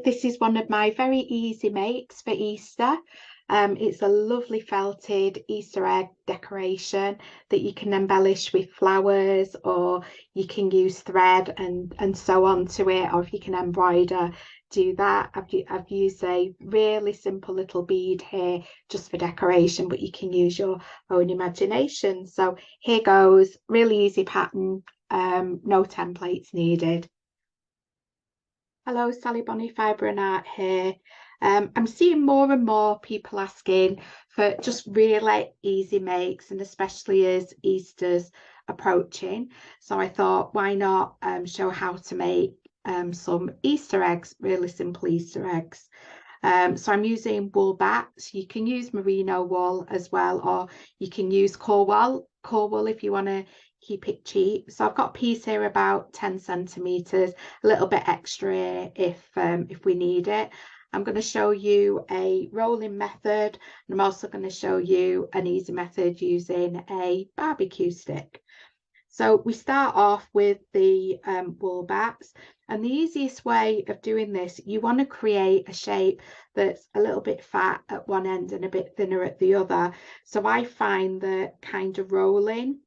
This is one of my very easy makes for Easter. It's a lovely felted Easter egg decoration that you can embellish with flowers, or you can use thread and sew onto it, or if you can embroider, do that. I've used a really simple little bead here just for decoration, but you can use your own imagination. So here goes, really easy pattern, no templates needed. Hello, Sally Bonnie Fibre and Art here. I'm seeing more and more people asking for just really easy makes, and especially as Easter's approaching. So I thought, why not show how to make some Easter eggs, really simple Easter eggs. So I'm using wool bats. You can use merino wool as well, or you can use core wool if you want to keep it cheap. So I've got a piece here about 10 centimeters, a little bit extra if we need it. I'm going to show you a rolling method, and I'm also going to show you an easy method using a barbecue stick. So we start off with the wool bats, and the easiest way of doing this, you want to create a shape that's a little bit fat at one end and a bit thinner at the other. So I find that kind of rolling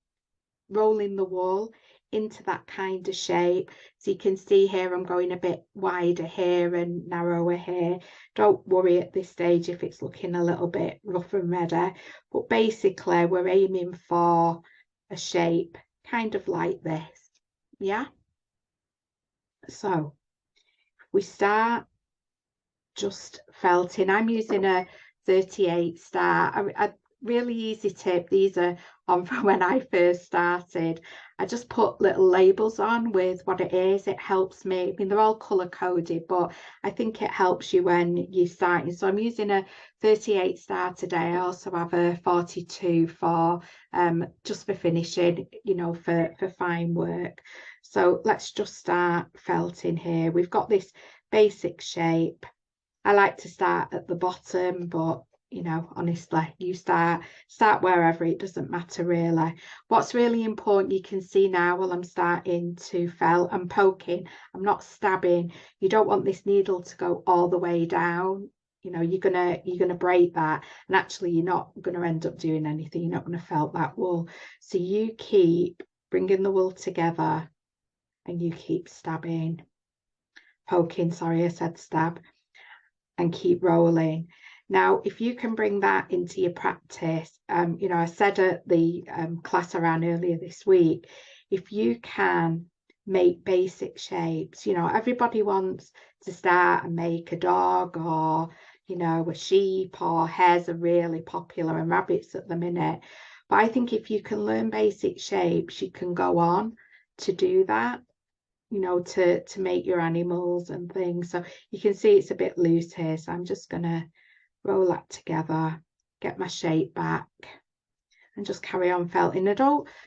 the wool into that kind of shape. So you can see here I'm going a bit wider here and narrower here. Don't worry at this stage if it's looking a little bit rough and ready, but basically we're aiming for a shape kind of like this. Yeah, so we start just felting. I'm using a 38 star. I really easy tip, these are on from when I first started. I just put little labels on with what it is. It helps me. I mean, they're all color coded, but I think it helps you when you're starting. So I'm using a 38 star today. I also have a 42 for just for finishing, you know, for fine work. So let's just start felting here. We've got this basic shape. I like to start at the bottom, but you know, honestly, you start wherever, it doesn't matter really. What's really important, you can see now while I'm starting to felt, I'm poking, I'm not stabbing. You don't want this needle to go all the way down. You know, you're gonna break that, and actually you're not gonna end up doing anything. You're not gonna felt that wool. So you keep bringing the wool together and you keep poking, sorry, I said stab, and keep rolling. Now, if you can bring that into your practice, you know, I said at the class I ran earlier this week, if you can make basic shapes, you know, everybody wants to start and make a dog, or, you know, a sheep, or hares are really popular, and rabbits at the minute. But I think if you can learn basic shapes, you can go on to do that, you know, to make your animals and things. So you can see it's a bit loose here, so I'm just gonna roll that together, get my shape back, and just carry on felting. And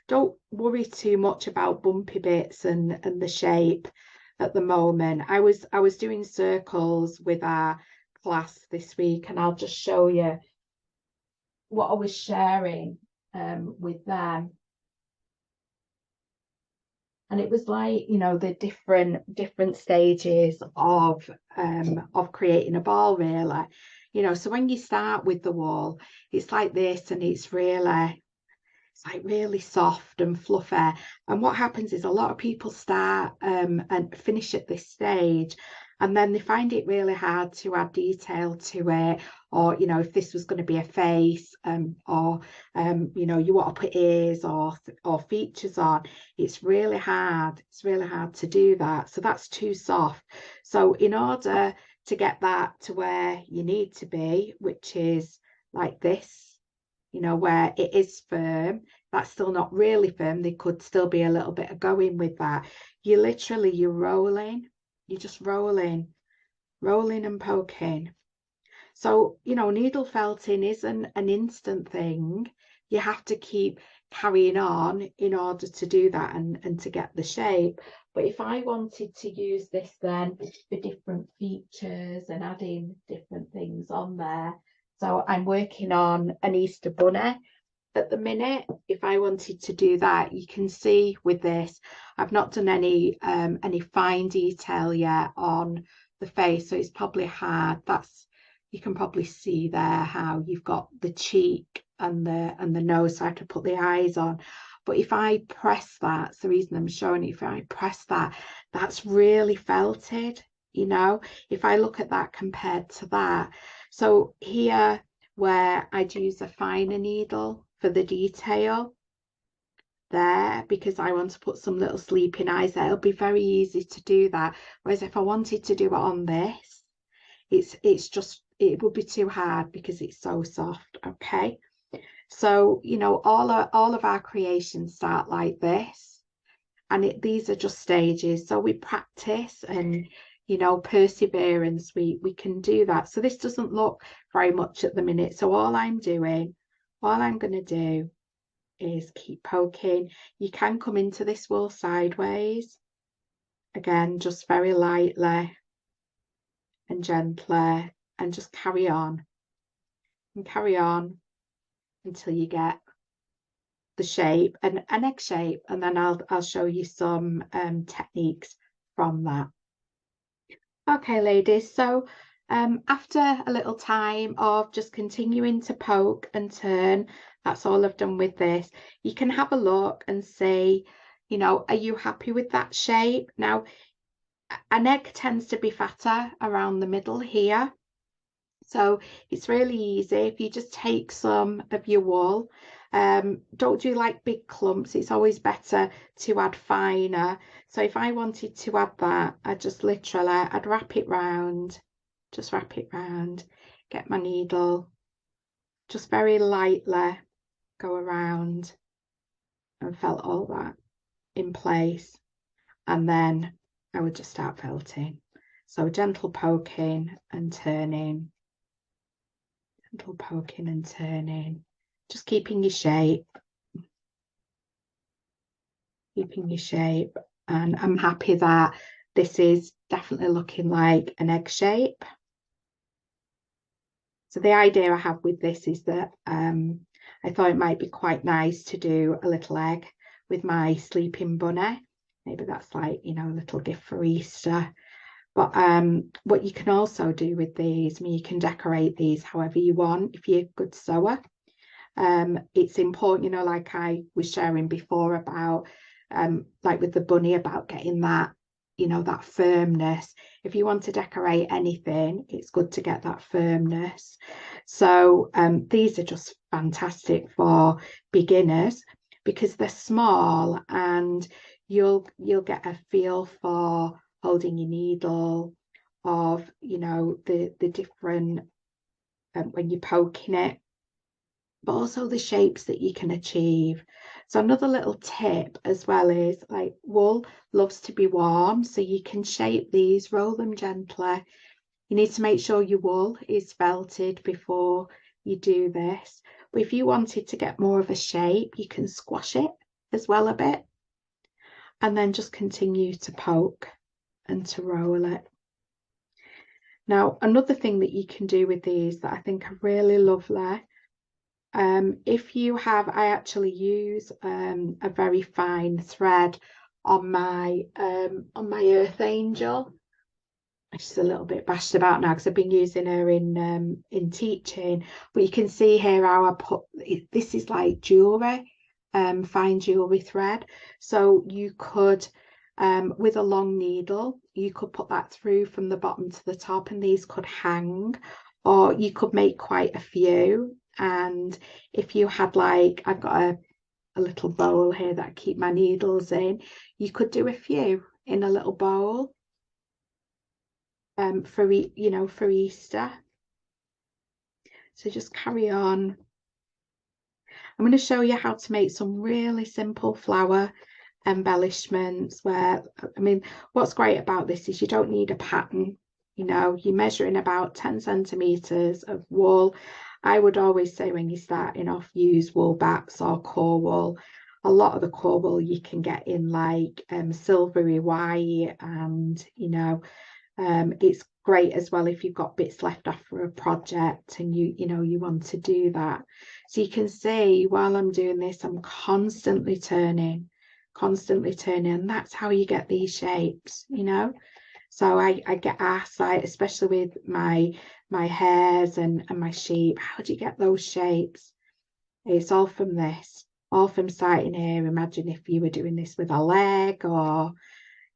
don't worry too much about bumpy bits and the shape at the moment. I was doing circles with our class this week, and I'll just show you what I was sharing with them. And it was like, you know, the different stages of creating a ball, really. You know, so when you start with the wool, it's like this, and it's like really soft and fluffy. And what happens is a lot of people start and finish at this stage, and then they find it really hard to add detail to it. Or, you know, if this was going to be a face, or you know, you want to put ears or features on, it's really hard. It's really hard to do that. So that's too soft. So in order to get that to where you need to be, which is like this, you know, where it is firm, that's still not really firm. There could still be a little bit of going with that. You're rolling, you're just rolling and poking. So, you know, needle felting isn't an instant thing. You have to keep carrying on in order to do that and to get the shape. But if I wanted to use this then for different features and adding different things on there, so I'm working on an Easter bunny at the minute. If I wanted to do that, you can see with this, I've not done any fine detail yet on the face, so it's probably hard. That's, you can probably see there how you've got the cheek and the nose, so I have to put the eyes on. But if I press that, it's the reason I'm showing it, if I press that, that's really felted, you know, if I look at that compared to that. So here, where I'd use a finer needle for the detail there, because I want to put some little sleeping eyes there, it'll be very easy to do that. Whereas if I wanted to do it on this, it's just, it would be too hard because it's so soft. Okay, so you know, all of our creations start like this, and these are just stages. So we practice and, you know, perseverance, we can do that. So this doesn't look very much at the minute. So all I'm going to do is keep poking. You can come into this wool sideways. Again, just very lightly and gently, and just carry on and carry on until you get the shape, an egg shape, and then I'll show you some techniques from that. Okay, ladies, so after a little time of just continuing to poke and turn, that's all I've done with this. You can have a look and see, you know, are you happy with that shape? Now, an egg tends to be fatter around the middle here. So it's really easy if you just take some of your wool. Don't do like big clumps. It's always better to add finer. So if I wanted to add that, I'd wrap it round, just wrap it round, get my needle, just very lightly go around and felt all that in place. And then I would just start felting. So gentle poking and turning, gentle poking and turning, just keeping your shape, and I'm happy that this is definitely looking like an egg shape. So the idea I have with this is that I thought it might be quite nice to do a little egg with my sleeping bunny. Maybe that's like, you know, a little gift for Easter. But what you can also do with these, I mean, you can decorate these however you want if you're a good sewer. It's important, you know, like I was sharing before about like with the bunny, about getting that, you know, that firmness. If you want to decorate anything, it's good to get that firmness. So these are just fantastic for beginners because they're small, and you'll get a feel for holding your needle, of, you know, the different when you're poking it, but also the shapes that you can achieve. So another little tip as well is, like, wool loves to be warm, so you can shape these, roll them gently. You need to make sure your wool is felted before you do this. But if you wanted to get more of a shape, you can squash it as well a bit, and then just continue to poke and to roll it. Now, another thing that you can do with these that I think are really lovely, if you have, I actually use a very fine thread on my Earth Angel. She's a little bit bashed about now because I've been using her in teaching, but you can see here how I put this is like jewelry, fine jewelry thread. So you could, with a long needle, you could put that through from the bottom to the top, and these could hang, or you could make quite a few. And if you had, like, I've got a little bowl here that I keep my needles in, you could do a few in a little bowl for, you know, for Easter. So just carry on. I'm going to show you how to make some really simple flower embellishments where, I mean, what's great about this is you don't need a pattern. You know, you're measuring about 10 centimeters of wool. I would always say when you're starting off, use wool bats or core wool. A lot of the core wool you can get in like silvery white, and, you know, it's great as well if you've got bits left after a project and you know you want to do that. So you can see while I'm doing this, I'm constantly turning, and that's how you get these shapes, you know. So I get asked, like, especially with my hares and my sheep, how do you get those shapes? It's all from this, all from starting here. Imagine if you were doing this with a leg or,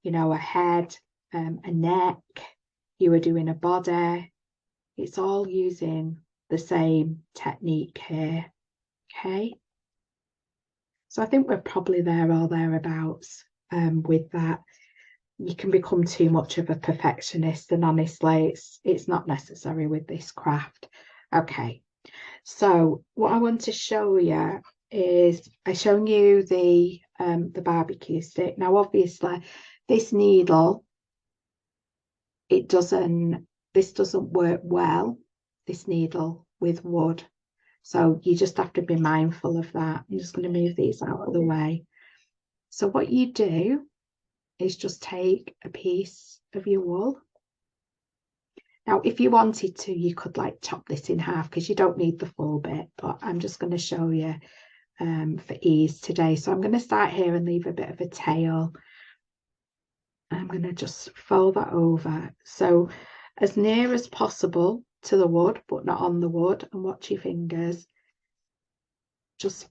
you know, a head, a neck, you were doing a body. It's all using the same technique here. Okay. So I think we're probably there or thereabouts with that. You can become too much of a perfectionist, and honestly, it's not necessary with this craft. Okay. So what I want to show you is I've shown you the barbecue stick. Now, obviously, this needle, this doesn't work well, this needle with wood. So you just have to be mindful of that. I'm just going to move these out of the way. So what you do is just take a piece of your wool. Now, if you wanted to, you could like chop this in half because you don't need the full bit, but I'm just going to show you for ease today. So I'm going to start here and leave a bit of a tail. I'm going to just fold that over. So as near as possible to the wood, but not on the wood, and watch your fingers. Just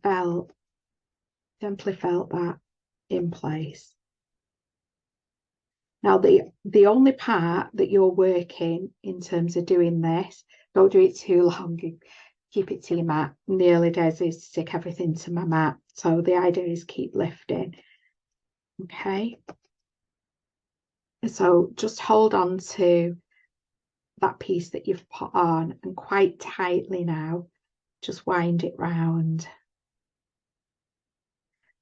gently felt that in place. Now, the only part that you're working in terms of doing this, don't do it too long, keep it to your mat. In the early days, I used to stick everything to my mat. So the idea is keep lifting. Okay. So just hold on to that piece that you've put on and quite tightly now, just wind it round.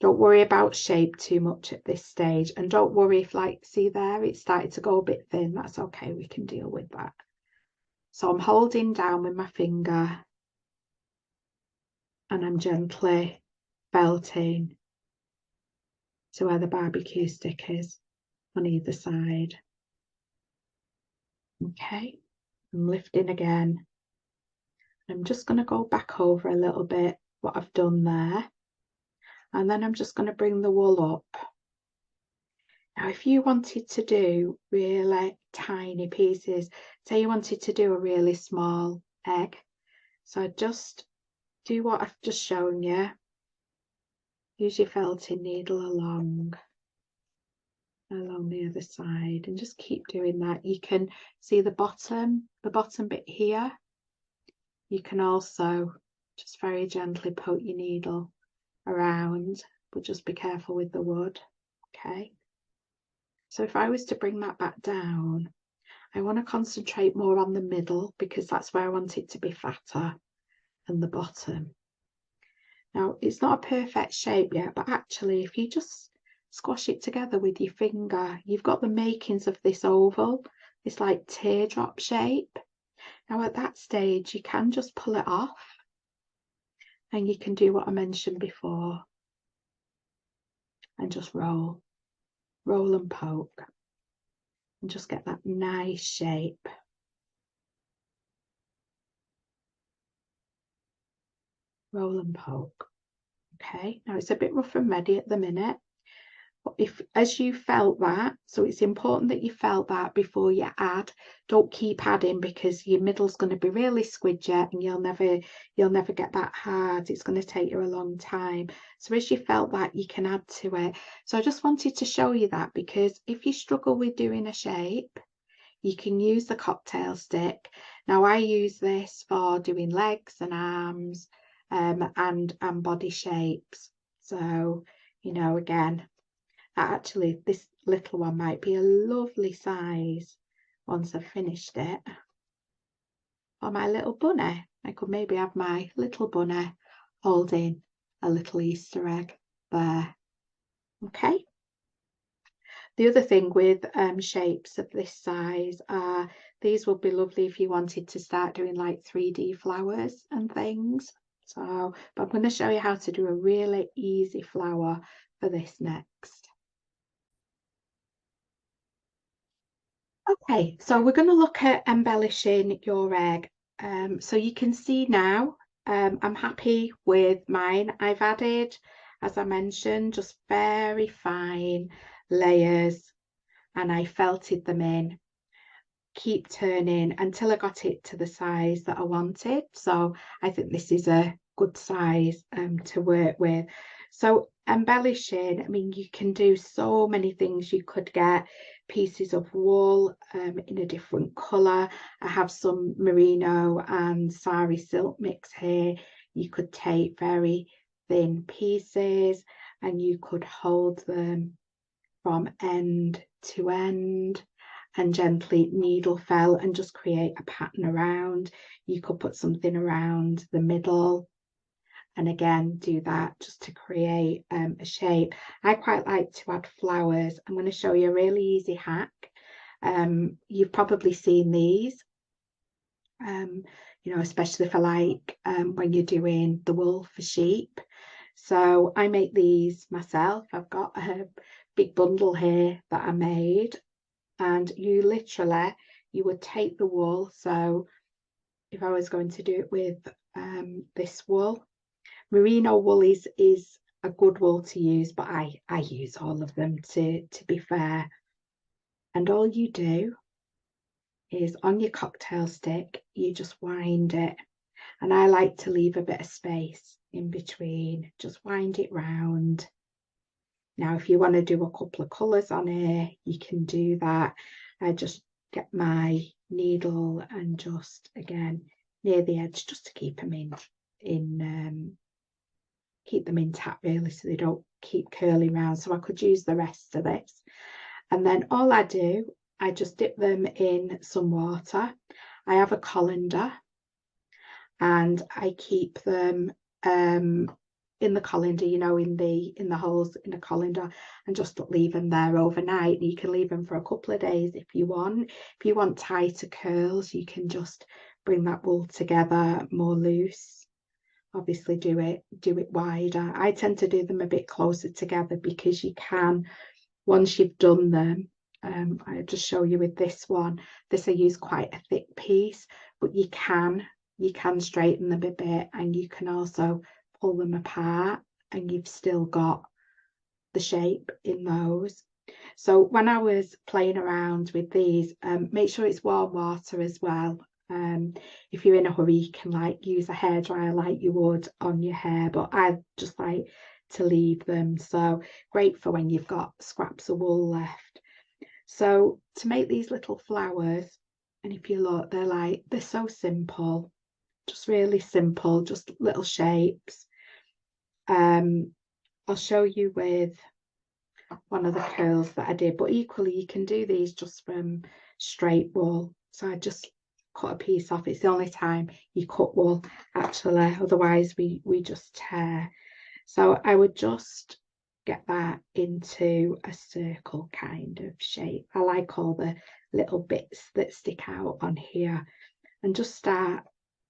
Don't worry about shape too much at this stage, and don't worry if, like, see there, it's started to go a bit thin. That's okay, we can deal with that. So I'm holding down with my finger and I'm gently felting to where the barbecue stick is on either side. Okay, I'm lifting again. I'm just going to go back over a little bit what I've done there, and then I'm just going to bring the wool up. Now, if you wanted to do really tiny pieces, say you wanted to do a really small egg, so just do what I've just shown you. Use your felting needle along the other side, and just keep doing that. You can see the bottom bit here. You can also just very gently poke your needle around, but just be careful with the wood. Okay. So if I was to bring that back down, I want to concentrate more on the middle because that's where I want it to be fatter, and the bottom. Now, it's not a perfect shape yet, but actually if you just squash it together with your finger, you've got the makings of this oval, this like teardrop shape. Now at that stage, you can just pull it off and you can do what I mentioned before and just roll and poke and just get that nice shape. Roll and poke. Okay, now it's a bit rough and ready at the minute. But if, as you felt that, so it's important that you felt that before you add. Don't keep adding because your middle's going to be really squidgy and you'll never get that hard. It's going to take you a long time. So as you felt that, you can add to it. So I just wanted to show you that because if you struggle with doing a shape, you can use the cocktail stick. Now I use this for doing legs and arms and body shapes. So, you know, again, actually this little one might be a lovely size once I've finished it for my little bunny. I could maybe have my little bunny holding a little Easter egg there. Okay. The other thing with shapes of this size are these would be lovely if you wanted to start doing like 3D flowers and things. So, but I'm going to show you how to do a really easy flower for this next. Okay, so we're going to look at embellishing your egg. So you can see now, I'm happy with mine. I've added, as I mentioned, just very fine layers and I felted them in, keep turning until I got it to the size that I wanted. So I think this is a good size to work with. So embellishing, I mean, you can do so many things. You could get pieces of wool in a different colour. I have some merino and sari silk mix here. You could take very thin pieces and you could hold them from end to end and gently needle fell and just create a pattern around. You could put something around the middle and again do that just to create a shape. I quite like to add flowers. I'm going to show you a really easy hack. You've probably seen these, you know, especially for like when you're doing the wool for sheep. So I make these myself. I've got a big bundle here that I made, and you literally, you would take the wool. So if I was going to do it with this wool, merino wool is a good wool to use, but I use all of them to be fair. And all you do is on your cocktail stick, you just wind it. And I like to leave a bit of space in between, just wind it round. Now, if you want to do a couple of colours on here, you can do that. I just get my needle and just, again, near the edge, just to keep them keep them intact really, so they don't keep curling round. So I could use the rest of this. And then all I do, I just dip them in some water. I have a colander and I keep them in the colander, you know, in the holes in the colander, and just leave them there overnight. You can leave them for a couple of days if you want. If you want tighter curls, you can just bring that wool together more loose. Obviously do it wider. I tend to do them a bit closer together because you can, once you've done them, I'll just show you with this one. This I use quite a thick piece, but you can straighten them a bit, and you can also pull them apart and you've still got the shape in those. So when I was playing around with these, make sure it's warm water as well. If you're in a hurry, you can like use a hairdryer like you would on your hair, but I just like to leave them. So great for when you've got scraps of wool left. So to make these little flowers, and if you look, they're so simple, just really simple, just little shapes. I'll show you with one of the curls that I did, but equally you can do these just from straight wool. So I just cut a piece off. It's the only time you cut wool actually, otherwise we just tear. So I would just get that into a circle kind of shape. I like all the little bits that stick out on here, and just start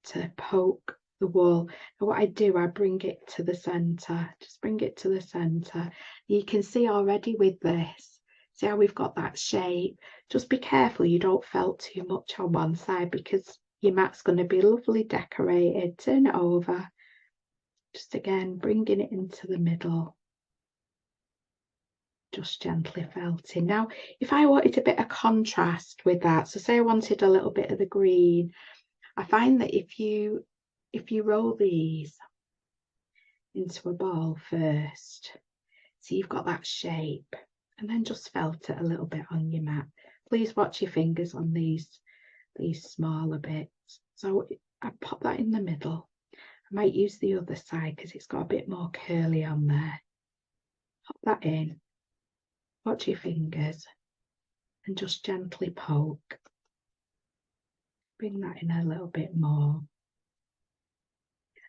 to poke the wool. And what I do, I bring it to the center, just bring it to the center. You can see already with this, see how we've got that shape. Just be careful you don't felt too much on one side, because your mat's going to be lovely decorated. Turn it over, just again bringing it into the middle, just gently felting. Now if I wanted a bit of contrast with that, so say I wanted a little bit of the green, I find that if you roll these into a ball first, so you've got that shape, and then just felt it a little bit on your mat. Please watch your fingers on these smaller bits. So I pop that in the middle. I might use the other side because it's got a bit more curly on there. Pop that in, watch your fingers, and just gently poke. Bring that in a little bit more.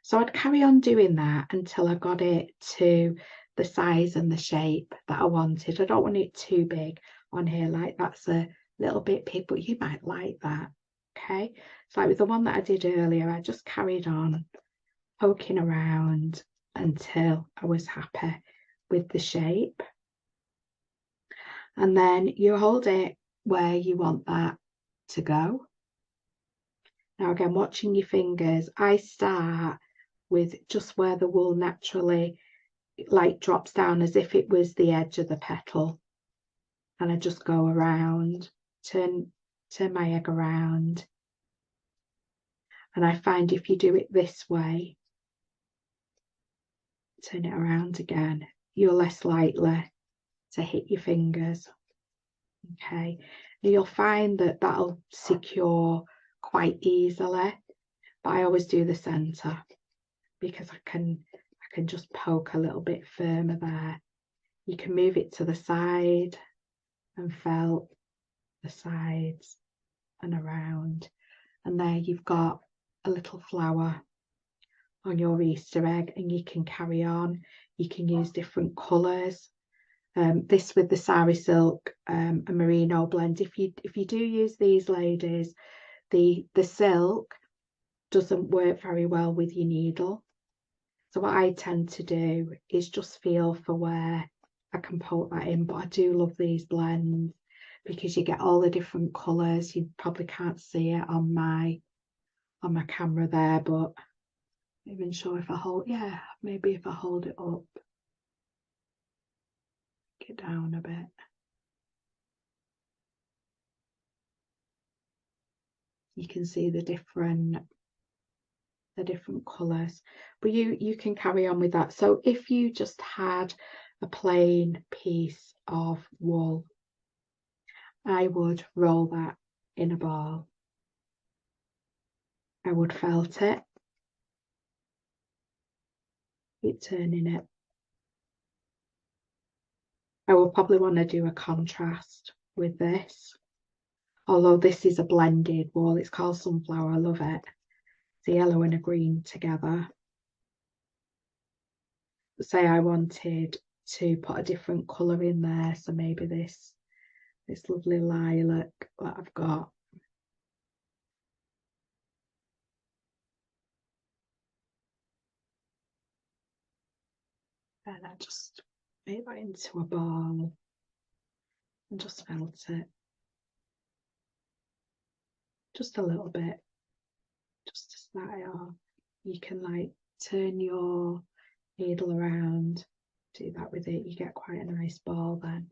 So I'd carry on doing that until I got it to the size and the shape that I wanted. I don't want it too big on here, like that's a little bit big, but you might like that. Okay, so like with the one that I did earlier, I just carried on poking around until I was happy with the shape. And then you hold it where you want that to go. Now again, watching your fingers, I start with just where the wool naturally like drops down, as if it was the edge of the petal, and I just go around, turn my egg around. And I find if you do it this way, turn it around again, you're less likely to hit your fingers. Okay, and you'll find that that'll secure quite easily, but I always do the center because I can just poke a little bit firmer there. You can move it to the side and felt the sides and around, and there you've got a little flower on your Easter egg, and you can carry on. You can use different colours. This with the sari silk and merino blend. If you do use these, ladies, the silk doesn't work very well with your needle. So what I tend to do is just feel for where I can poke that in. But I do love these blends because you get all the different colours. You probably can't see it on my camera there, but I'm not even sure if I hold, yeah, maybe if I hold it up, get down a bit. You can see the different colours, but you can carry on with that. So if you just had a plain piece of wool, I would roll that in a ball. I would felt it, keep turning it. I will probably want to do a contrast with this, although this is a blended wool. It's called Sunflower. I love it. It's a yellow and a green together. Say I wanted to put a different colour in there, so maybe this lovely lilac that I've got. And I just made that into a ball and just felt it. Just a little bit, just to start it off. You can like turn your needle around, do that with it. You get quite a nice ball then.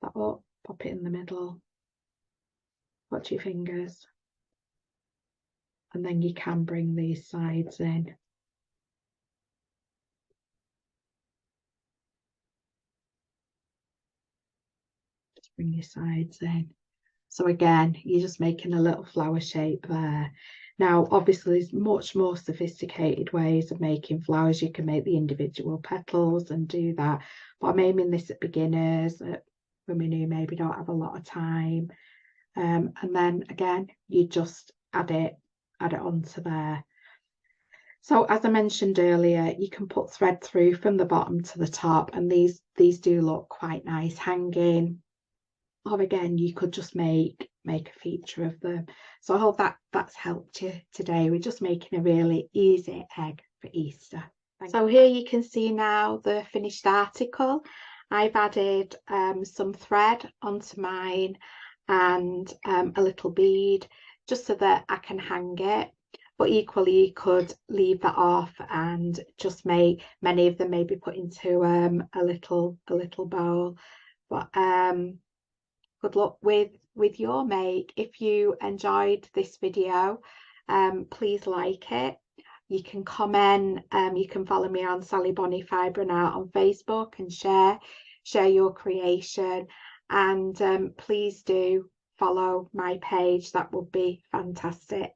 That up, pop it in the middle, watch your fingers, and then you can bring these sides in. Just bring your sides in. So again, you're just making a little flower shape there. Now, obviously, there's much more sophisticated ways of making flowers. You can make the individual petals and do that. But I'm aiming this at beginners, at women who maybe don't have a lot of time. And then again, you just add it onto there. So as I mentioned earlier, you can put thread through from the bottom to the top, and these do look quite nice hanging. Or again, you could just make a feature of them. So I hope that's helped you today. We're just making a really easy egg for Easter. So here you can see now the finished article. I've added some thread onto mine and a little bead just so that I can hang it. But equally, you could leave that off and just make many of them maybe put into a little bowl. But good luck with your make. If you enjoyed this video, please like it. You can comment. You can follow me on Sally Bonnie Fibre and Art on Facebook and share your creation. And please do follow my page. That would be fantastic.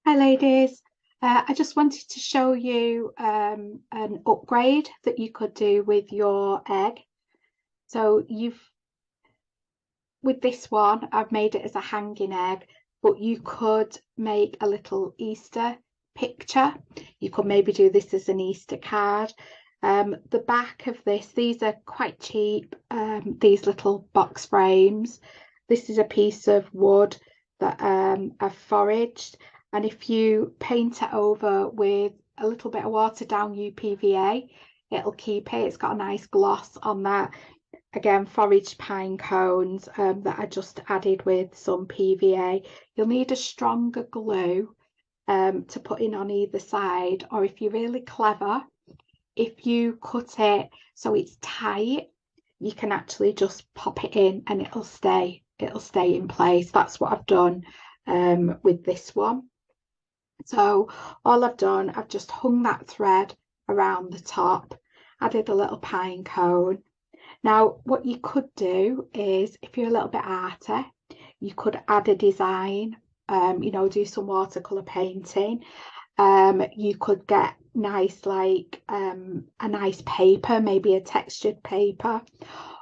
Hi ladies, I just wanted to show you an upgrade that you could do with your egg. So with this one, I've made it as a hanging egg, but you could make a little Easter picture. You could maybe do this as an Easter card. The back of this, these are quite cheap, these little box frames. This is a piece of wood that I've foraged. And if you paint it over with a little bit of watered down UPVA, it'll keep it. It's got a nice gloss on that. Again, foraged pine cones that I just added with some PVA. You'll need a stronger glue to put in on either side, or if you're really clever, if you cut it so it's tight, you can actually just pop it in and it'll stay in place. That's what I've done with this one. So all I've done, I've just hung that thread around the top, added a little pine cone. Now, what you could do is, if you're a little bit arty, you could add a design, do some watercolor painting. You could get nice, like a nice paper, maybe a textured paper.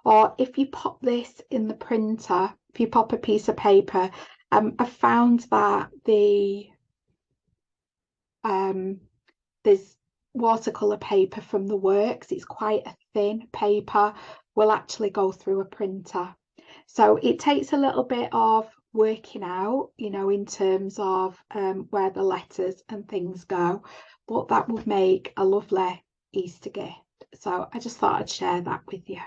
Or if you pop this in the printer, if you pop a piece of paper, I found that there's watercolor paper from the works. It's quite a thin paper, will actually go through a printer. So it takes a little bit of working out, in terms of where the letters and things go, but that would make a lovely Easter gift. So I just thought I'd share that with you.